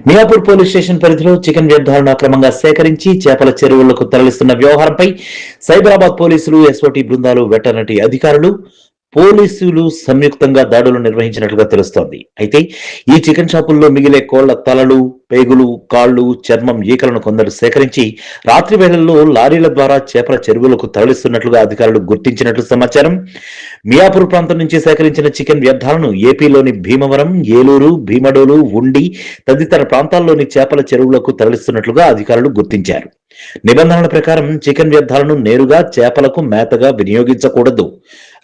Miyapur police station పరిధిలో chicken వ్యర్థాలను అక్రమంగా సేకరించి చేపల చెరువులకు తరలిస్తున్న వ్యవహారంపై సైబరాబాద్ పోలీసులు, ఎస్ఓటీ బృందాలు, వెటర్నరీ అధికారులు, పోలీసులు సంయుక్తంగా దాడులు నిర్వహించినట్లుగా తెలుస్తోంది. అయితే ఈ చికెన్ షాపుల్లో మిగిలే కోళ్ల తలలు, పేగులు, కాళ్లు, చర్మం, ఈకలను కొందరు సేకరించి రాత్రి వేళల్లో లారీల ద్వారా చేపల చెరువులకు తరలిస్తున్నట్లుగా అధికారులు గుర్తించినట్లు సమాచారం. మియాపూర్ ప్రాంతం నుంచి సేకరించిన చికెన్ వ్యర్థాలను ఏపీలోని భీమవరం, ఏలూరు, భీమడోలు, ఉండి తదితర ప్రాంతాల్లోని చేపల చెరువులకు తరలిస్తున్నట్లుగా అధికారులు గుర్తించారు. నిబంధనల ప్రకారం చికెన్ వ్యర్థాలను నేరుగా చేపలకు మేతగా వినియోగించకూడదు.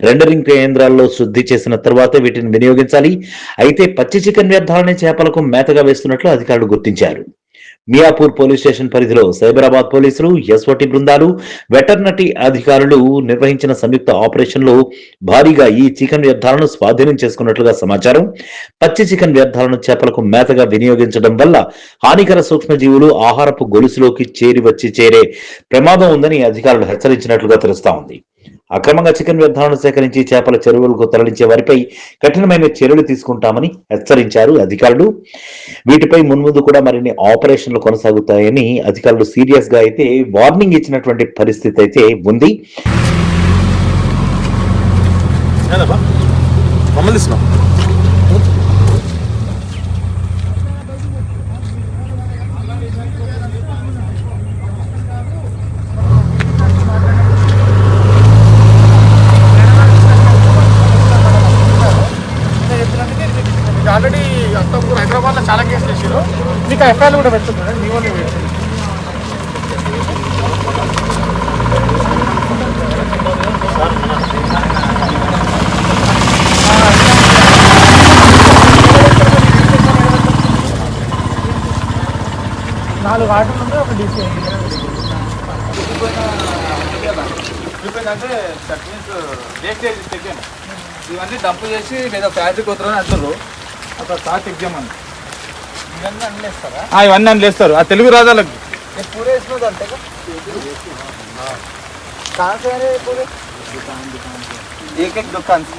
రెండరింగ్ కేంద్రాల్లో శుద్ధి చేసిన తర్వాతే వీటిని వినియోగించాలి. అయితే పచ్చి చికెన్ వ్యర్థాలని చేపలకు మేతగా వేస్తున్నట్లు అధికారులు గుర్తించారు. మియాపూర్ పోలీస్ స్టేషన్ పరిధిలో సైబరాబాద్ పోలీసులు, ఎస్ఓటీ బృందాలు, వెటర్నరీ అధికారులు నిర్వహించిన సంయుక్త ఆపరేషన్లో భారీగా ఈ చికెన్ వ్యర్థాలను స్వాధీనం చేసుకున్నట్లుగా సమాచారం. పచ్చి చికెన్ వ్యర్థాలను చేపలకు మేతగా వినియోగించడం వల్ల హానికర సూక్ష్మజీవులు ఆహారపు గొలుసులోకి చేరే ప్రమాదం ఉందని అధికారులు హెచ్చరించినట్లుగా తెలుస్తా ఉంది. అక్రమంగా చికెన్ వ్యర్థాలను సేకరించి చేపల చెరువులకు తరలించే వారిపై కఠినమైన చర్యలు తీసుకుంటామని హెచ్చరించారు అధికారులు. వీటిపై మున్ముందు కూడా మరిన్ని ఆపరేషన్లు కొనసాగుతాయని అధికారులు సీరియస్ గా అయితే వార్నింగ్ ఇచ్చినటువంటి పరిస్థితి అయితే ఉంది. ఆల్రెడీ అంతకుముందు హైదరాబాద్లో చాలా కేసులు వేసారు. మీకు ఎఫ్ఐఆర్లు కూడా పెడుతున్నారు. మీ వాళ్ళు పెడుతుంది 4 ఆటోలు ఉంటే ఒక డీసీ అంటే దట్ మీన్స్ వేస్టేజ్ చికెన్ ఇవన్నీ డంప్ చేసి లేదా ఫ్యాక్టరీకి వస్తారని అంటారు. అక్కడ సార్ ఎగ్జామ్ అని ఇవన్నీ అన్నేస్తారా? ఇవన్నీ అన్నేస్తారు. ఆ తెలుగు రాజాలకు पूरे इसमें डालते का कहाँ से आ रहे हैं पूरे? एक एक दुकान से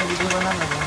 वीडियो बनाना है।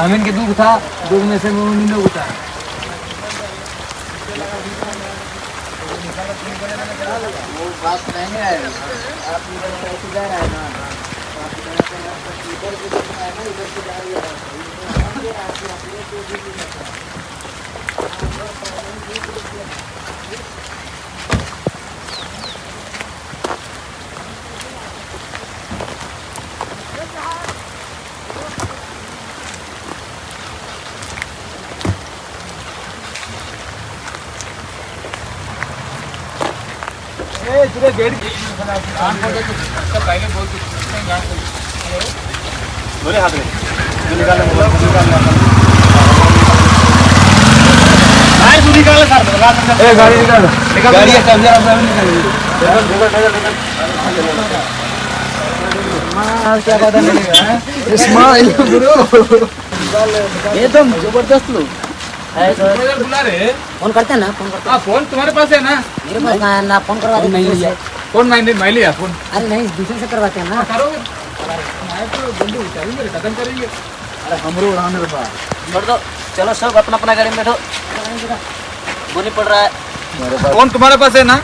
आमिन के दूध था, दूध में से वो लोग था। वो बात नहीं है, आप इधर से जा रहे हैं ना, आप इधर से इधर से जा रहे हैं। पूरे गेट कान खोल के अच्छा पहले बोल के बोले हाथ में निकाल निकाल सर ए गाड़ी निकाल गाड़ी का चाबी आप निकाल क्या पता नहीं स्माइल ब्रो एकदम जबरदस्त लोग बुला रहे फोन करते हैं ना, फोन करते हैं। फोन तुम्हारे पास है ना? मेरे पास ना, ना फोन करवाते हैं दूसरे से। फोन मैं लिया फोन अरे नहीं, दूसरे से करवाते हैं ना। करोगे तो जल्दी उठाएंगे खत्म करेंगे। अरे हमरो उड़ाने रे बा छोड़ दो, चलो सब अपना अपना गाड़ी में बैठो। बोली पड़ रहा है। फोन तुम्हारे पास है ना?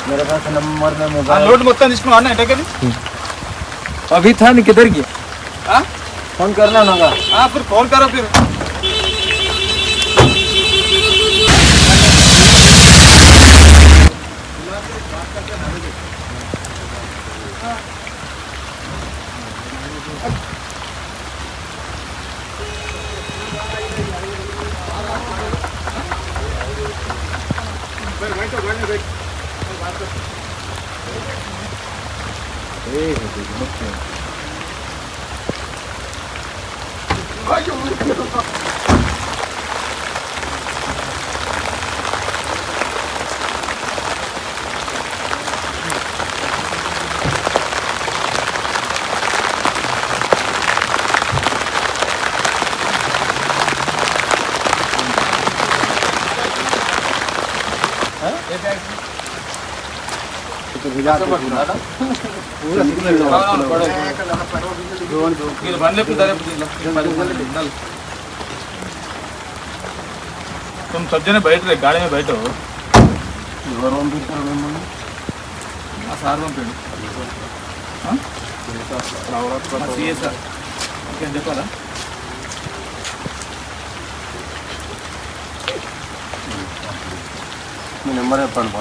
मेरे पास नंबर में मोबाइल लोड మొత్తం తీసుకున్నా అన్న ఎటకెళ్ళి अभी था नहीं किधर गया हां फोन करना ना हां फिर फोन करो फिर तुम सब जने बैठ रहे गाड़ी में बैठो చెప్పాలా మీ నెంబర్ చెప్పండి